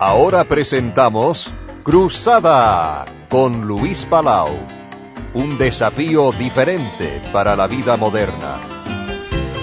Ahora presentamos Cruzada con Luis Palau. Un desafío diferente para la vida moderna.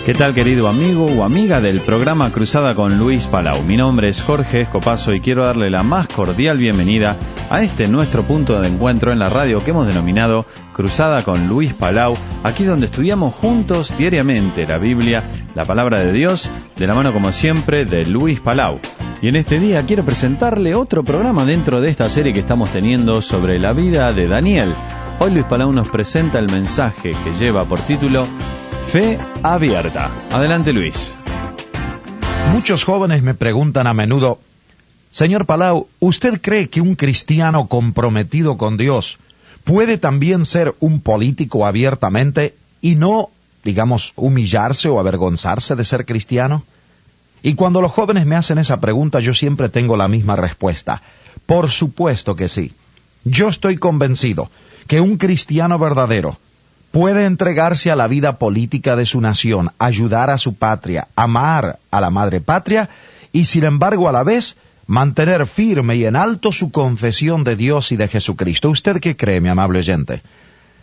¿Qué tal, querido amigo o amiga del programa Cruzada con Luis Palau? Mi nombre es Jorge Escopazo y quiero darle la más cordial bienvenida a este nuestro punto de encuentro en la radio que hemos denominado Cruzada con Luis Palau, aquí donde estudiamos juntos diariamente la Biblia, la palabra de Dios, de la mano como siempre de Luis Palau. Y en este día quiero presentarle otro programa dentro de esta serie que estamos teniendo sobre la vida de Daniel. Hoy Luis Palau nos presenta el mensaje que lleva por título Fe abierta. Adelante, Luis. Muchos jóvenes me preguntan a menudo: Señor Palau, ¿usted cree que un cristiano comprometido con Dios puede también ser un político abiertamente y no, digamos, humillarse o avergonzarse de ser cristiano? Y cuando los jóvenes me hacen esa pregunta, yo siempre tengo la misma respuesta: por supuesto que sí. Yo estoy convencido que un cristiano verdadero puede entregarse a la vida política de su nación, ayudar a su patria, amar a la madre patria y, sin embargo, a la vez, mantener firme y en alto su confesión de Dios y de Jesucristo. ¿Usted qué cree, mi amable oyente?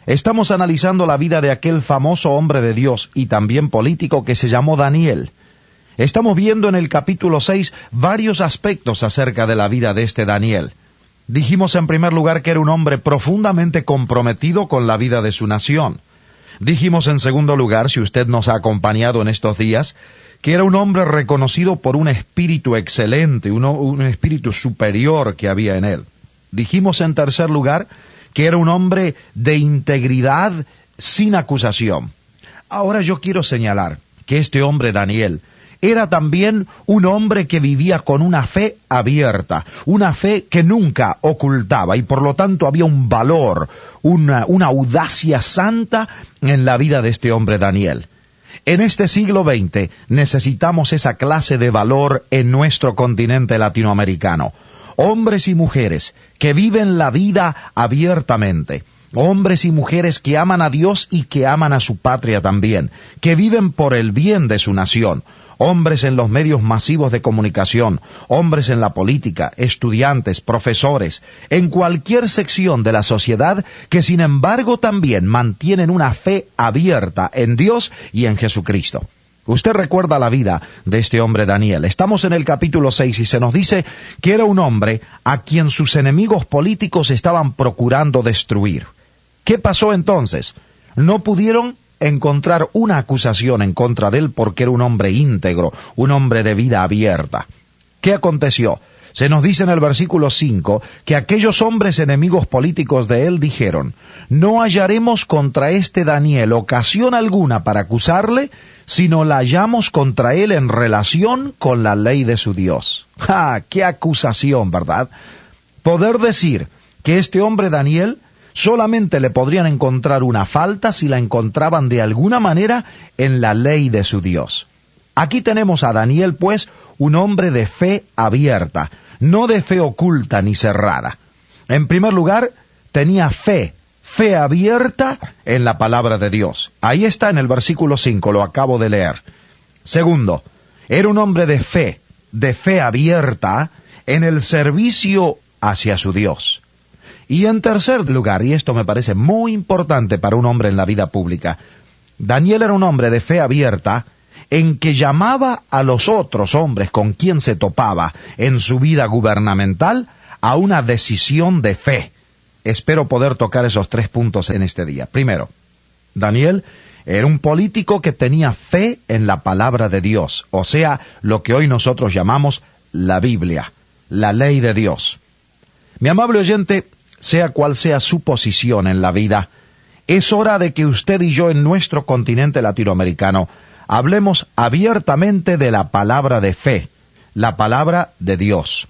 Estamos analizando la vida de aquel famoso hombre de Dios y también político que se llamó Daniel. Estamos viendo en el capítulo 6 varios aspectos acerca de la vida de este Daniel. Dijimos en primer lugar que era un hombre profundamente comprometido con la vida de su nación. Dijimos en segundo lugar, si usted nos ha acompañado en estos días, que era un hombre reconocido por un espíritu excelente, un espíritu superior que había en él. Dijimos en tercer lugar que era un hombre de integridad sin acusación. Ahora yo quiero señalar que este hombre Daniel era también un hombre que vivía con una fe abierta, una fe que nunca ocultaba y por lo tanto había un valor, una audacia santa en la vida de este hombre Daniel. En este siglo XX necesitamos esa clase de valor en nuestro continente latinoamericano. Hombres y mujeres que viven la vida abiertamente. Hombres y mujeres que aman a Dios y que aman a su patria también, que viven por el bien de su nación. Hombres en los medios masivos de comunicación, hombres en la política, estudiantes, profesores, en cualquier sección de la sociedad que sin embargo también mantienen una fe abierta en Dios y en Jesucristo. Usted recuerda la vida de este hombre Daniel. Estamos en el capítulo 6 y se nos dice que era un hombre a quien sus enemigos políticos estaban procurando destruir. ¿Qué pasó entonces? No pudieron encontrar una acusación en contra de él porque era un hombre íntegro, un hombre de vida abierta. ¿Qué aconteció? Se nos dice en el versículo 5 que aquellos hombres enemigos políticos de él dijeron: no hallaremos contra este Daniel ocasión alguna para acusarle, sino la hallamos contra él en relación con la ley de su Dios. ¡Ah! ¡Qué acusación!, ¿verdad? Poder decir que este hombre Daniel solamente le podrían encontrar una falta si la encontraban de alguna manera en la ley de su Dios. Aquí tenemos a Daniel, pues, un hombre de fe abierta, no de fe oculta ni cerrada. En primer lugar, tenía fe abierta en la palabra de Dios. Ahí está en el versículo 5, lo acabo de leer. Segundo, era un hombre de fe abierta en el servicio hacia su Dios. Y en tercer lugar, y esto me parece muy importante para un hombre en la vida pública, Daniel era un hombre de fe abierta en que llamaba a los otros hombres con quien se topaba en su vida gubernamental a una decisión de fe. Espero poder tocar esos 3 puntos en este día. Primero, Daniel era un político que tenía fe en la palabra de Dios, o sea, lo que hoy nosotros llamamos la Biblia, la ley de Dios. Mi amable oyente, sea cual sea su posición en la vida, es hora de que usted y yo en nuestro continente latinoamericano hablemos abiertamente de la palabra de fe, la palabra de Dios.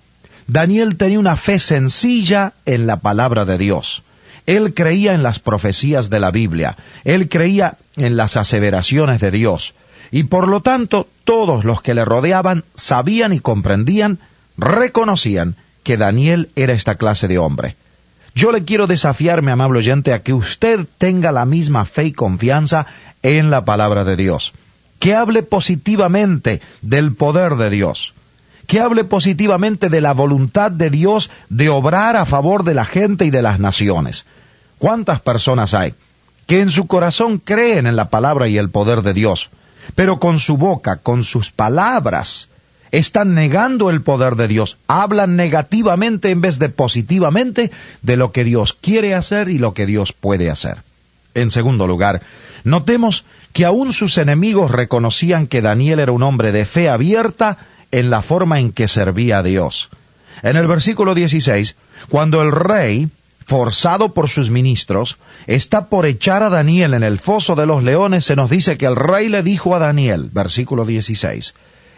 Daniel tenía una fe sencilla en la palabra de Dios. Él creía en las profecías de la Biblia, él creía en las aseveraciones de Dios, y por lo tanto todos los que le rodeaban sabían y comprendían, reconocían que Daniel era esta clase de hombre. Yo le quiero desafiar, mi amable oyente, a que usted tenga la misma fe y confianza en la palabra de Dios, que hable positivamente del poder de Dios, que hable positivamente de la voluntad de Dios de obrar a favor de la gente y de las naciones. ¿Cuántas personas hay que en su corazón creen en la palabra y el poder de Dios, pero con su boca, con sus palabras, están negando el poder de Dios? Hablan negativamente en vez de positivamente de lo que Dios quiere hacer y lo que Dios puede hacer. En segundo lugar, notemos que aún sus enemigos reconocían que Daniel era un hombre de fe abierta en la forma en que servía a Dios. En el versículo 16, cuando el rey, forzado por sus ministros, está por echar a Daniel en el foso de los leones, se nos dice que el rey le dijo a Daniel, versículo 16,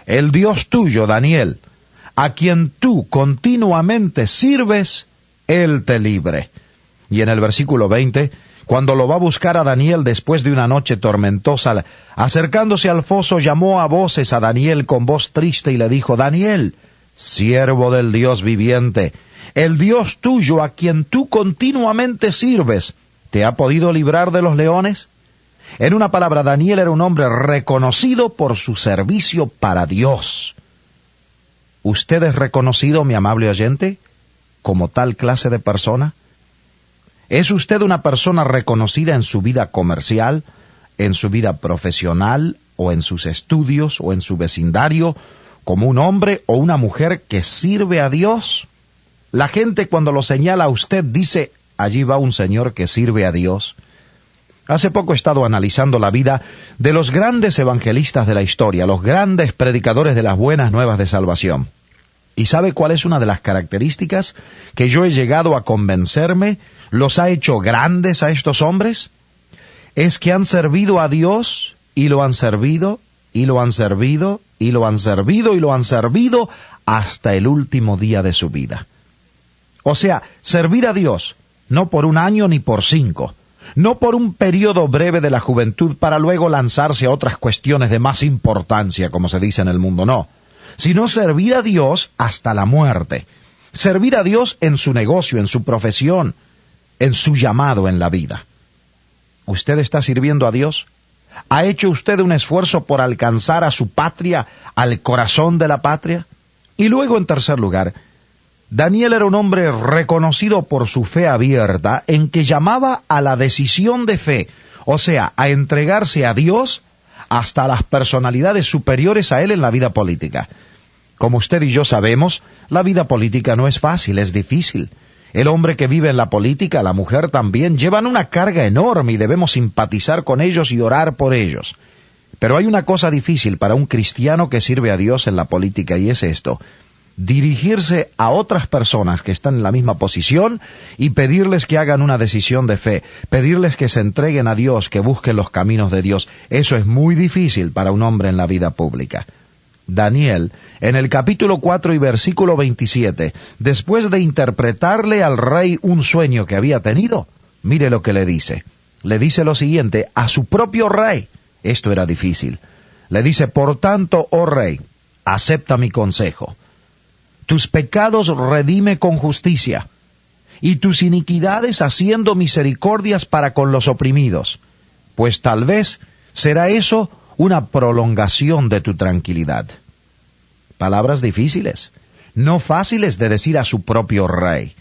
el Dios tuyo, Daniel, a quien tú continuamente sirves, Él te libre. Y en el versículo 20, cuando lo va a buscar a Daniel después de una noche tormentosa, acercándose al foso, llamó a voces a Daniel con voz triste y le dijo, Daniel, siervo del Dios viviente, el Dios tuyo a quien tú continuamente sirves, ¿te ha podido librar de los leones? En una palabra, Daniel era un hombre reconocido por su servicio para Dios. ¿Usted es reconocido, mi amable oyente, como tal clase de persona? ¿Es usted una persona reconocida en su vida comercial, en su vida profesional, o en sus estudios, o en su vecindario, como un hombre o una mujer que sirve a Dios? La gente cuando lo señala a usted dice, allí va un señor que sirve a Dios. Hace poco he estado analizando la vida de los grandes evangelistas de la historia, los grandes predicadores de las buenas nuevas de salvación. ¿Y sabe cuál es una de las características que yo he llegado a convencerme los ha hecho grandes a estos hombres? Es que han servido a Dios y lo han servido, y lo han servido, y lo han servido, y lo han servido hasta el último día de su vida. O sea, servir a Dios, no por un año ni por 5, no por un periodo breve de la juventud para luego lanzarse a otras cuestiones de más importancia, como se dice en el mundo, no, sino servir a Dios hasta la muerte, servir a Dios en su negocio, en su profesión, en su llamado en la vida. ¿Usted está sirviendo a Dios? ¿Ha hecho usted un esfuerzo por alcanzar a su patria, al corazón de la patria? Y luego, en tercer lugar, Daniel era un hombre reconocido por su fe abierta en que llamaba a la decisión de fe, o sea, a entregarse a Dios hasta a las personalidades superiores a él en la vida política. Como usted y yo sabemos, la vida política no es fácil, es difícil. El hombre que vive en la política, la mujer también, llevan una carga enorme y debemos simpatizar con ellos y orar por ellos. Pero hay una cosa difícil para un cristiano que sirve a Dios en la política y es esto: dirigirse a otras personas que están en la misma posición y pedirles que hagan una decisión de fe, pedirles que se entreguen a Dios, que busquen los caminos de Dios. Eso es muy difícil para un hombre en la vida pública. Daniel, en el capítulo 4 y versículo 27, después de interpretarle al rey un sueño que había tenido, mire lo que le dice. Le dice lo siguiente a su propio rey. Esto era difícil. Le dice, por tanto, oh rey, acepta mi consejo. Tus pecados redime con justicia, y tus iniquidades haciendo misericordias para con los oprimidos, pues tal vez será eso una prolongación de tu tranquilidad. Palabras difíciles, no fáciles de decir a su propio rey.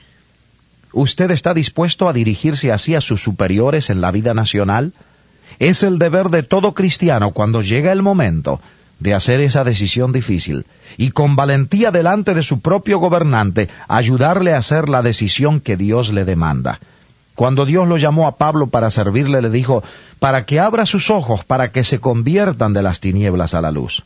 ¿Usted está dispuesto a dirigirse así a sus superiores en la vida nacional? Es el deber de todo cristiano cuando llega el momento de hacer esa decisión difícil, y con valentía delante de su propio gobernante, ayudarle a hacer la decisión que Dios le demanda. Cuando Dios lo llamó a Pablo para servirle, le dijo, para que abra sus ojos, para que se conviertan de las tinieblas a la luz.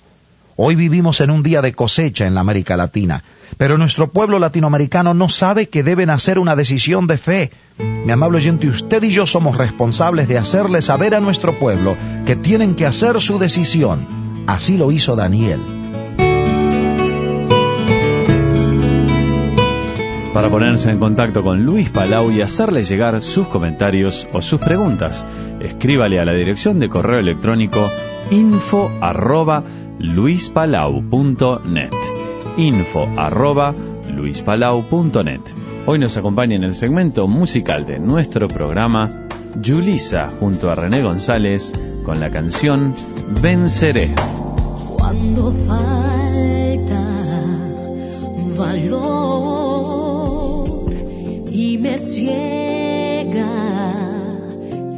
Hoy vivimos en un día de cosecha en la América Latina, pero nuestro pueblo latinoamericano no sabe que deben hacer una decisión de fe. Mi amable oyente, usted y yo somos responsables de hacerle saber a nuestro pueblo que tienen que hacer su decisión. Así lo hizo Daniel. Para ponerse en contacto con Luis Palau y hacerle llegar sus comentarios o sus preguntas, escríbale a la dirección de correo electrónico info@luispalau.net. info@luispalau.net. Hoy nos acompaña en el segmento musical de nuestro programa Yulisa junto a René González con la canción Venceré. Cuando falta valor y me ciega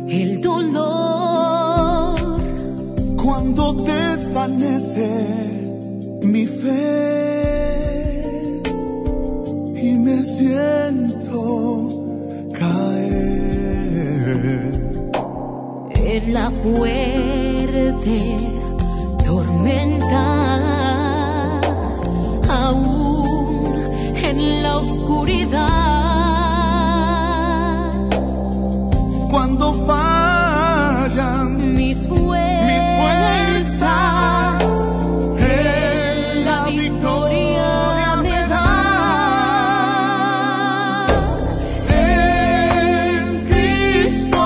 el dolor. Cuando desvanece mi fe y me siento caer en la fuerte tormenta, aún en la oscuridad. Cuando fallan mis fuerzas, en la victoria me da. En Cristo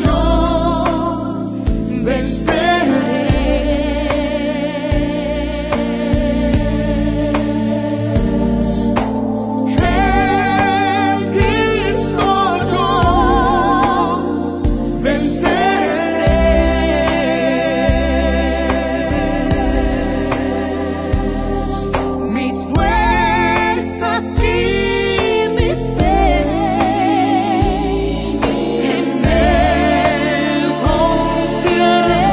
yo venceré. En Cristo yo mis fuerzas y mi fe, en Él confiaré.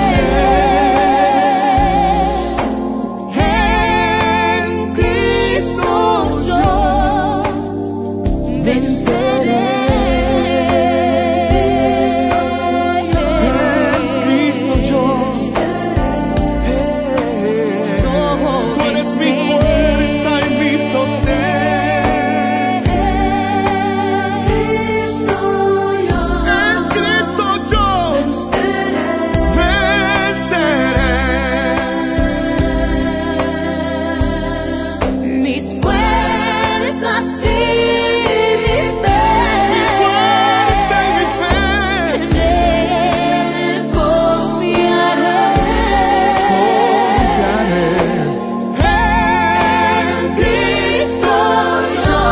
En Cristo yo venceré. Mis fuerzas y mi fe, en Él confiaré. En Cristo yo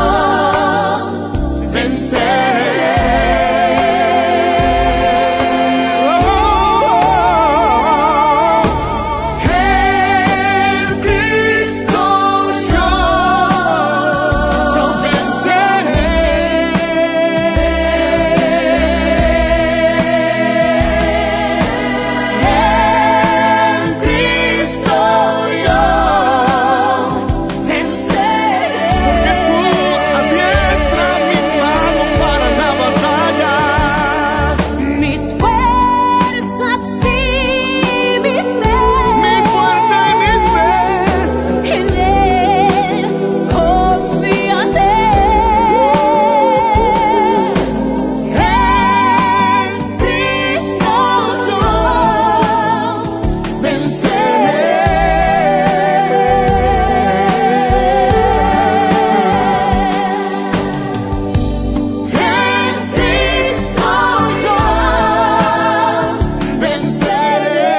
venceré. En Cristo yo venceré. En Cristo yo venceré. Adiestra mi mano para la batalla. Mis fuerzas y mi fe, Mi fuerza y mi fe. en Él confiaré. En Cristo yo venceré. En Cristo yo venceré.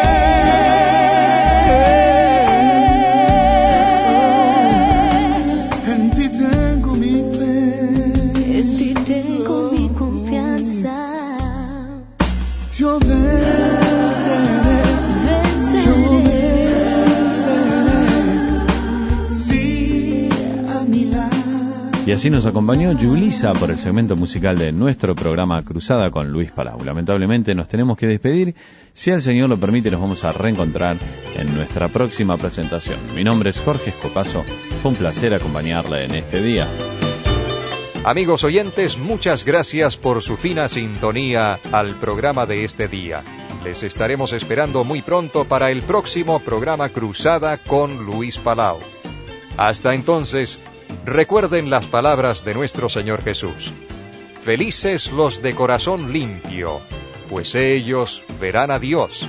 En ti tengo mi fe. En ti tengo mi confianza. Yo venceré. Venceré. Sí, a mi lado. Y así nos acompañó Yulisa por el segmento musical de nuestro programa Cruzada con Luis Palau. Lamentablemente nos tenemos que despedir. Si el Señor lo permite, nos vamos a reencontrar en nuestra próxima presentación. Mi nombre es Jorge Escopazo. Fue un placer acompañarle en este día. Amigos oyentes, muchas gracias por su fina sintonía al programa de este día. Les estaremos esperando muy pronto para el próximo programa Cruzada con Luis Palau. Hasta entonces, recuerden las palabras de nuestro Señor Jesús. Felices los de corazón limpio, pues ellos verán a Dios.